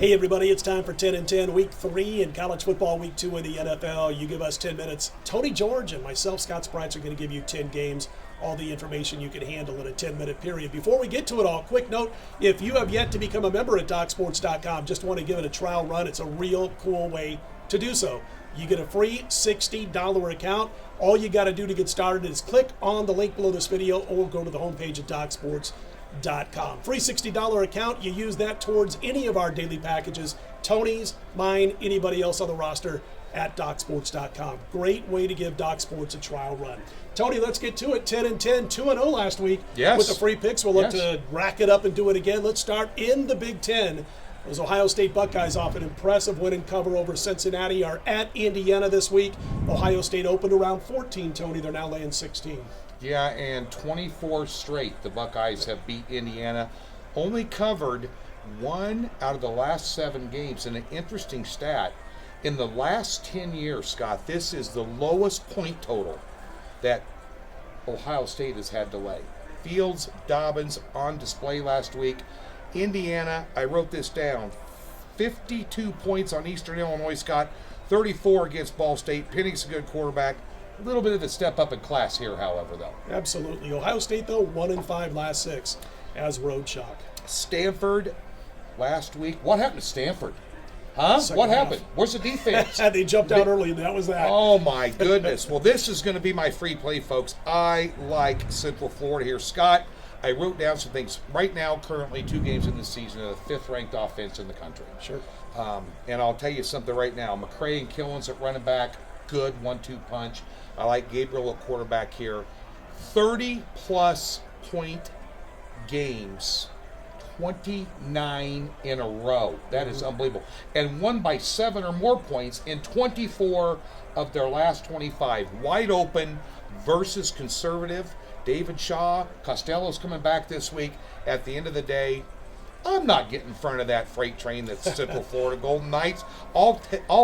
Hey everybody, it's time for 10 and 10, week 3 and college football week 2 in the NFL. You give us 10 minutes. Tony George and myself, Scott Spreitzer, are going to give you 10 games, all the information you can handle in a 10-minute period. Before we get to it all, quick note, if you have yet to become a member at DocSports.com, just want to give it a trial run. It's a real cool way to do so. You get a free $60 account. All you got to do to get started is click on the link below this video or go to the homepage at DocSports.com. Free $60 account. You use that towards any of our daily packages. Tony's, mine, anybody else on the roster at DocSports.com. Great way to give Doc Sports a trial run. Tony, let's get to it. 10 and 10, 2-0 last week with the free picks. We'll look to rack it up and do it again. Let's start in the Big Ten. Those Ohio State Buckeyes off an impressive win and cover over Cincinnati are at Indiana this week. Ohio State opened around 14, Tony. They're now laying 16. Yeah, and 24 straight the Buckeyes have beat Indiana. Only covered 1 out of the last 7 games. And an interesting stat, in the last 10 years, Scott, this is the lowest point total that Ohio State has had to lay. Fields, Dobbins on display last week. Indiana, I wrote this down, 52 points on Eastern Illinois, Scott, 34 against Ball State. Penny's a good quarterback. A little bit of a step up in class here, however, though. Absolutely. Ohio State, though, 1-5 last 6 as road chalk. Stanford last week. What happened to Stanford? Huh? What happened? Where's the defense? They jumped out early, and that was that. Oh, my goodness. Well, this is going to be my free play, folks. I like Central Florida here. Scott, I wrote down some things. Right now, currently, 2 games in the season, the 5th-ranked offense in the country. Sure. And I'll tell you something right now. McCray and Killens at running back, good 1-2 punch. I like Gabriel at quarterback here. 30-plus point games, 29 in a row. That is unbelievable. And won by 7 or more points in 24 of their last 25. Wide open versus conservative. David Shaw, Costello's coming back this week. At the end of the day, I'm not getting in front of that freight train that's Central Florida Golden Knights. I'll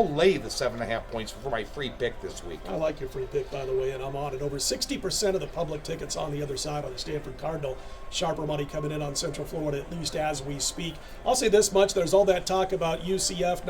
lay the 7.5 points for my free pick this week. I like your free pick, by the way, and I'm on it. Over 60% of the public tickets on the other side on the Stanford Cardinal. Sharper money coming in on Central Florida, at least as we speak. I'll say this much. There's all that talk about UCF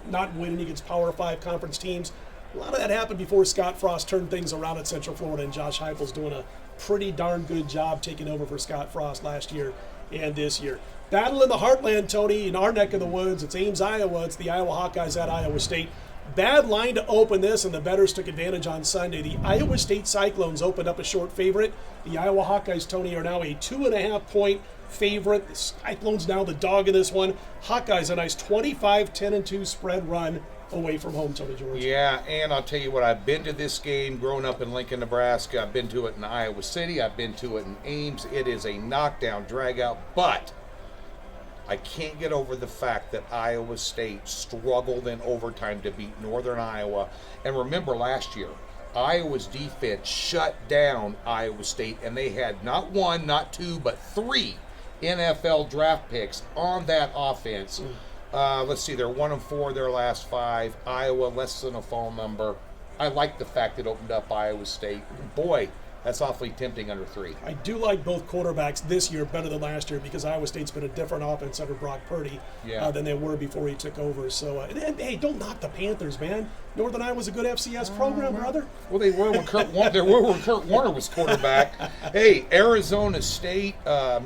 not winning against Power 5 conference teams. A lot of that happened before Scott Frost turned things around at Central Florida, and Josh Heupel's doing a pretty darn good job taking over for Scott Frost last year and this year. Battle in the heartland, Tony, in our neck of the woods. It's Ames, Iowa. It's the Iowa Hawkeyes at Iowa State. Bad line to open this, and the bettors took advantage on Sunday. The Iowa State Cyclones opened up a short favorite. The Iowa Hawkeyes, Tony, are now a 2.5-point favorite. The Cyclones now the dog in this one. Hawkeyes a nice 25-10-2 spread run away from home, Tony George. Yeah, and I'll tell you what, I've been to this game growing up in Lincoln, Nebraska. I've been to it in Iowa City. I've been to it in Ames. It is a knockdown, drag-out, but I can't get over the fact that Iowa State struggled in overtime to beat Northern Iowa. And remember last year, Iowa's defense shut down Iowa State, and they had not 1, not 2, but 3 NFL draft picks on that offense. Let's see, they're 1-4 their last 5. Iowa, less than a phone number. I like the fact that it opened up Iowa State. Boy, that's awfully tempting under 3. I do like both quarterbacks this year better than last year because Iowa State's been a different offense under Brock Purdy than they were before he took over. So, and hey, don't knock the Panthers, man. Northern Iowa's a good FCS program, brother. Well, they were when Kurt Warner was quarterback. Hey, Arizona State,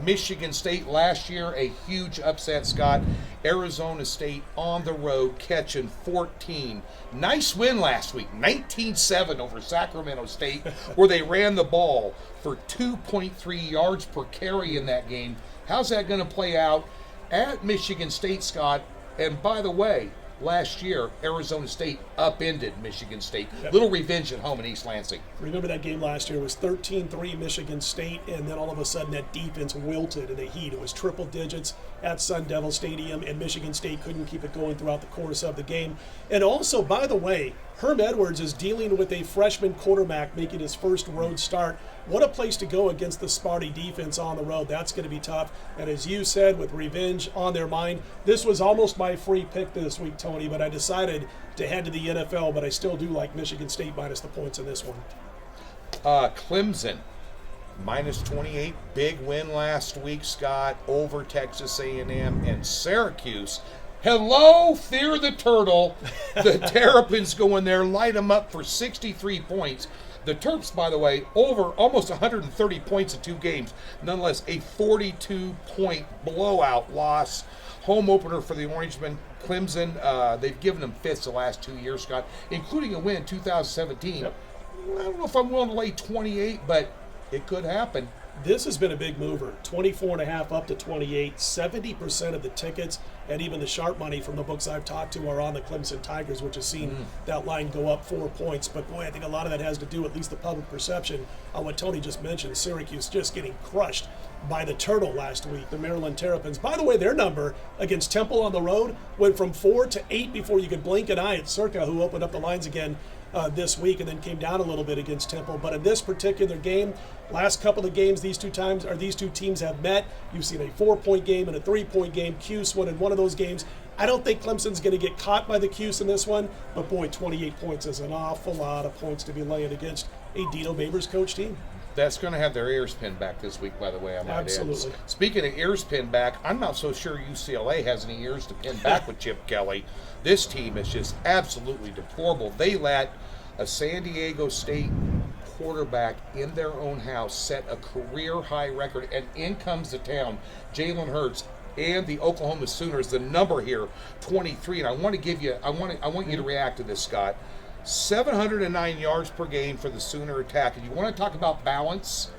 Michigan State last year, a huge upset, Scott. Arizona State on the road catching 14. Nice win last week, 19-7 over Sacramento State, where they ran the ball for 2.3 yards per carry in that game. How's that going to play out at Michigan State, Scott? And by the way, last year, Arizona State upended Michigan State. Little revenge at home in East Lansing. Remember that game last year? It was 13-3 Michigan State, and then all of a sudden that defense wilted in the heat. It was triple digits at Sun Devil Stadium, and Michigan State couldn't keep it going throughout the course of the game. And also, by the way, Herm Edwards is dealing with a freshman quarterback making his first road start. What a place to go against the Sparty defense on the road. That's going to be tough. And as you said, with revenge on their mind, this was almost my free pick this week, Tony, but I decided to head to the NFL, but I still do like Michigan State minus the points in this one. Clemson, minus 28. Big win last week, Scott, over Texas A&M. And Syracuse Hello, Fear the Turtle. The Terrapins go in there, light them up for 63 points. The Terps, by the way, over almost 130 points in 2 games. Nonetheless, a 42-point blowout loss. Home opener for the Orangemen. Clemson, they've given them fits the last 2 years, Scott, including a win in 2017. Yep. I don't know if I'm willing to lay 28, but it could happen. This has been a big mover. 24.5 up to 28. 70% of the tickets and even the sharp money from the books I've talked to are on the Clemson Tigers, which has seen that line go up 4 points. But boy, I think a lot of that has to do, at least the public perception, on what Tony just mentioned. Syracuse just getting crushed by the Turtle last week, the Maryland Terrapins. By the way, their number against Temple on the road went from 4 to 8 before you could blink an eye at Circa, who opened up the lines again this week and then came down a little bit against Temple. But in this particular game, last couple of games these two teams have met, you've seen a 4-point game and a 3-point game. Cuse won in one of those games. I don't think Clemson's going to get caught by the Cuse in this one, but boy, 28 points is an awful lot of points to be laying against a Dino Babers coach team. That's going to have their ears pinned back this week, by the way, I might Absolutely. add. Speaking of ears pinned back, I'm not so sure UCLA has any ears to pin back with Chip Kelly. This team is just absolutely deplorable. They let a San Diego State quarterback in their own house set a career-high record, and in comes to town Jalen Hurts and the Oklahoma Sooners. The number here, 23, and I want you to react to this, Scott. 709 yards per game for the Sooner attack. And you want to talk about balance?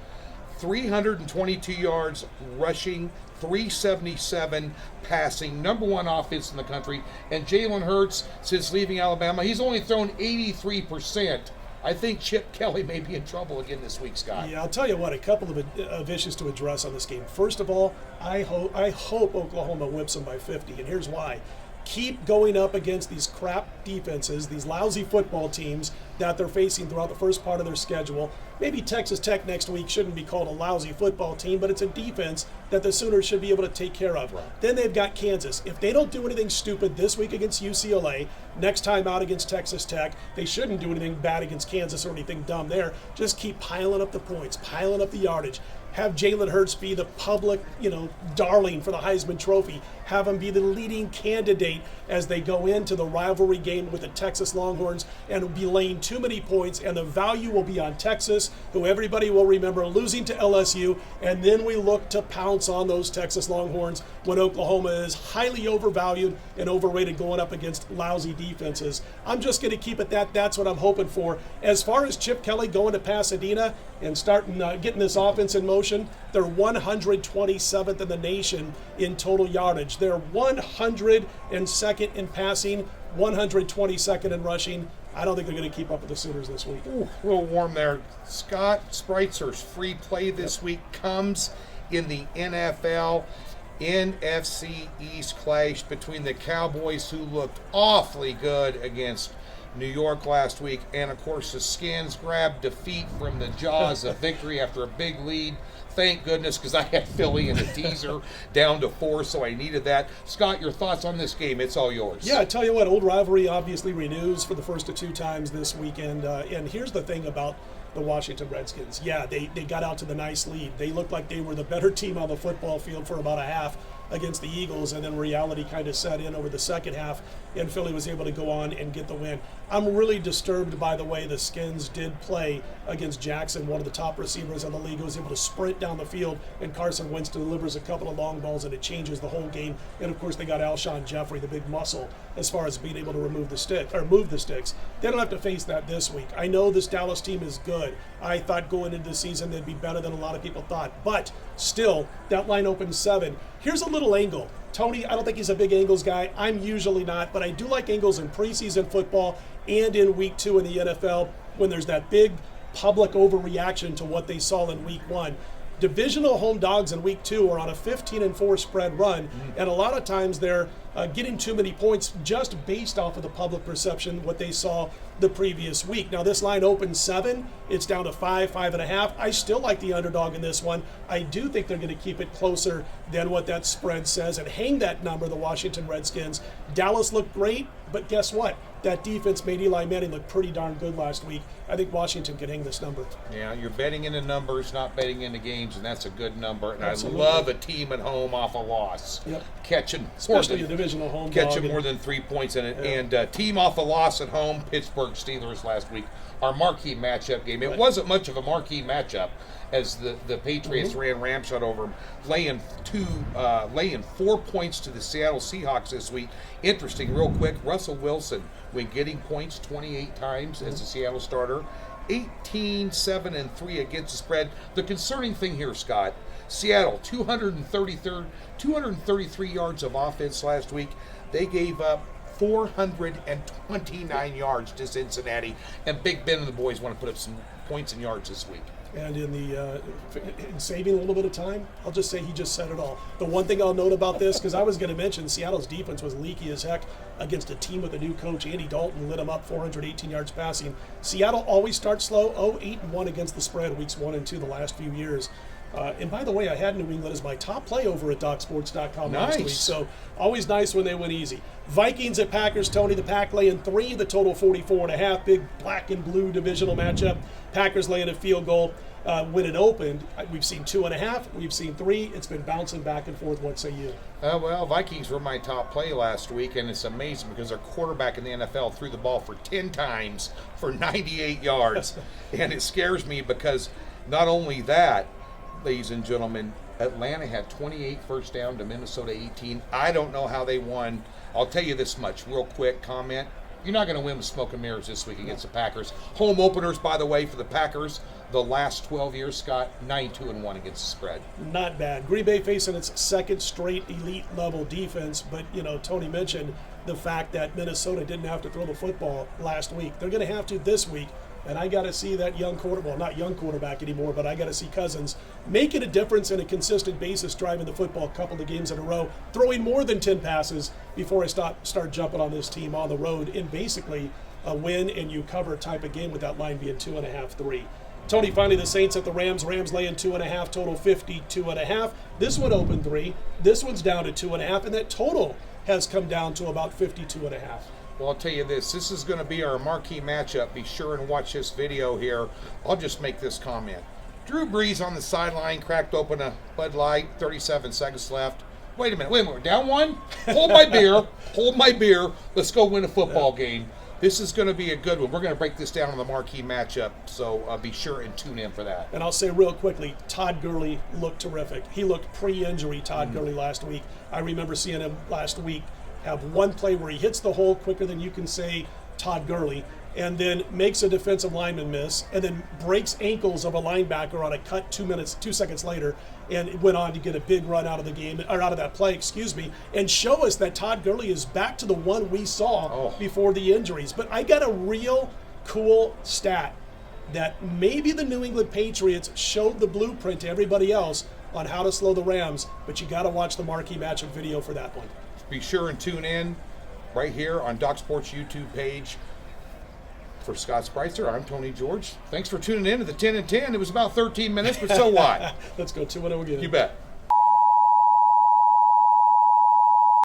322 yards rushing, 377 passing, number 1 offense in the country. And Jalen Hurts, since leaving Alabama, he's only thrown 83%. I think Chip Kelly may be in trouble again this week, Scott. Yeah, I'll tell you what, a couple of issues to address on this game. First of all, I hope Oklahoma whips them by 50, and here's why. Keep going up against these crap defenses, these lousy football teams that they're facing throughout the first part of their schedule. Maybe Texas Tech next week shouldn't be called a lousy football team, but it's a defense that the Sooners should be able to take care of. Right. Then they've got Kansas. If they don't do anything stupid this week against UCLA, next time out against Texas Tech, they shouldn't do anything bad against Kansas or anything dumb there. Just keep piling up the points, piling up the yardage. Have Jalen Hurts be the public, darling for the Heisman Trophy. Have him be the leading candidate as they go into the rivalry game with the Texas Longhorns and be laying too many points, and the value will be on Texas, who everybody will remember losing to LSU, and then we look to pounce on those Texas Longhorns when Oklahoma is highly overvalued and overrated going up against lousy defenses. I'm just going to keep it that. That's what I'm hoping for. As far as Chip Kelly going to Pasadena and starting getting this offense in motion, they're 127th in the nation in total yardage. They're 102nd in passing, 122nd in rushing. I don't think they're going to keep up with the Sooners this week. Ooh, a little warm there. Scott, Spreitzer's free play this week comes in the NFL NFC East clash between the Cowboys, who looked awfully good against New York last week, and of course the Skins grabbed defeat from the jaws of victory after a big lead. Thank goodness, because I had Philly in a teaser down to 4, so I needed that. Scott, your thoughts on this game? It's all yours. Yeah, I tell you what, old rivalry obviously renews for the first of 2 times this weekend. And here's the thing about the Washington Redskins. Yeah, they got out to the nice lead. They looked like they were the better team on the football field for about a half against the Eagles, and then reality kind of set in over the second half, and Philly was able to go on and get the win. I'm really disturbed by the way the Skins did play against Jackson, one of the top receivers in the league, who was able to sprint down the field, and Carson Wentz delivers a couple of long balls, and it changes the whole game. And of course, they got Alshon Jeffrey, the big muscle, as far as being able to move the sticks. They don't have to face that this week. I know this Dallas team is good. I thought going into the season they'd be better than a lot of people thought, but still, that line opens 7. Here's a little angle. Tony, I don't think he's a big angles guy. I'm usually not, but I do like angles in preseason football and in week 2 in the NFL when there's that big public overreaction to what they saw in week 1. Divisional home dogs in week 2 are on a 15-4 spread run, and a lot of times they're getting too many points just based off of the public perception, what they saw the previous week. Now this line opens 7, it's down to 5, 5.5. I still like the underdog in this one. I do think they're going to keep it closer than what that spread says and hang that number, the Washington Redskins. Dallas looked great, but guess what? That defense made Eli Manning look pretty darn good last week. I think Washington can hang this number. Yeah, you're betting into numbers, not betting into games, and that's a good number. And Absolutely. I love a team at home off a loss. Yep. Catching especially the divisional home catch dog. more than 3 points in it. Yeah. And team off a loss at home, Pittsburgh Steelers last week. Our marquee matchup game. It wasn't much of a marquee matchup as the Patriots ran ramshot over them, laying 4 points to the Seattle Seahawks this week. Interesting, real quick, Russell Wilson, when getting points 28 times as a Seattle starter, 18, 7, and 3 against the spread. The concerning thing here, Scott, Seattle, 233 yards of offense last week. They gave up 429 yards to Cincinnati, and Big Ben and the boys want to put up some points and yards this week. And in saving a little bit of time, I'll just say he just said it all. The one thing I'll note about this, because I was going to mention Seattle's defense was leaky as heck against a team with a new coach. Andy Dalton lit him up 418 yards passing. Seattle always starts slow, 0-8-1 against the spread weeks 1 and 2 the last few years. And by the way, I had New England as my top play over at DocSports.com last week. So always nice when they win easy. Vikings at Packers, Tony. The Pack laying 3, the total 44.5. Big black and blue divisional matchup. Packers laying a field goal. When it opened, we've seen 2.5, we've seen 3. It's been bouncing back and forth. What say you? Well, Vikings were my top play last week, and it's amazing because their quarterback in the NFL threw the ball for 10 times for 98 yards. And it scares me because not only that, ladies and gentlemen, Atlanta had 28 first down to Minnesota 18. I don't know how they won. I'll tell you this much, real quick comment. You're not going to win with smoke and mirrors this week against the Packers. Home openers, by the way, for the Packers, the last 12 years, Scott, 9-2-1 against the spread. Not bad. Green Bay facing its second straight elite level defense, but, Tony mentioned the fact that Minnesota didn't have to throw the football last week. They're going to have to this week. And I got to see that not young quarterback anymore, but I got to see Cousins making a difference in a consistent basis, driving the football a couple of games in a row, throwing more than 10 passes before I start jumping on this team on the road in basically a win and you cover type of game with that line being 2.5, 3. Tony, finally the Saints at the Rams. Rams laying 2.5, total 52.5. This one opened 3. This one's down to 2.5, and that total has come down to about 52.5. Well, I'll tell you this is going to be our marquee matchup. Be sure and watch this video here. I'll just make this comment. Drew Brees on the sideline, cracked open a Bud Light, 37 seconds left. Wait a minute, we're down 1? Hold my beer, let's go win a football game. This is going to be a good one. We're going to break this down on the marquee matchup, so be sure and tune in for that. And I'll say real quickly, Todd Gurley looked terrific. He looked pre-injury Todd Gurley last week. I remember seeing him last week have one play where he hits the hole quicker than you can say Todd Gurley, and then makes a defensive lineman miss, and then breaks ankles of a linebacker on a cut 2 seconds later, and went on to get a big run out of the game, or out of that play, and show us that Todd Gurley is back to the one we saw before the injuries. But I got a real cool stat that maybe the New England Patriots showed the blueprint to everybody else on how to slow the Rams, but you got to watch the marquee matchup video for that one. Be sure and tune in right here on Doc Sports YouTube page. For Scott Spreitzer, I'm Tony George. Thanks for tuning in to the 10 and 10. It was about 13 minutes, but so what? Let's go 2-0 again. You bet.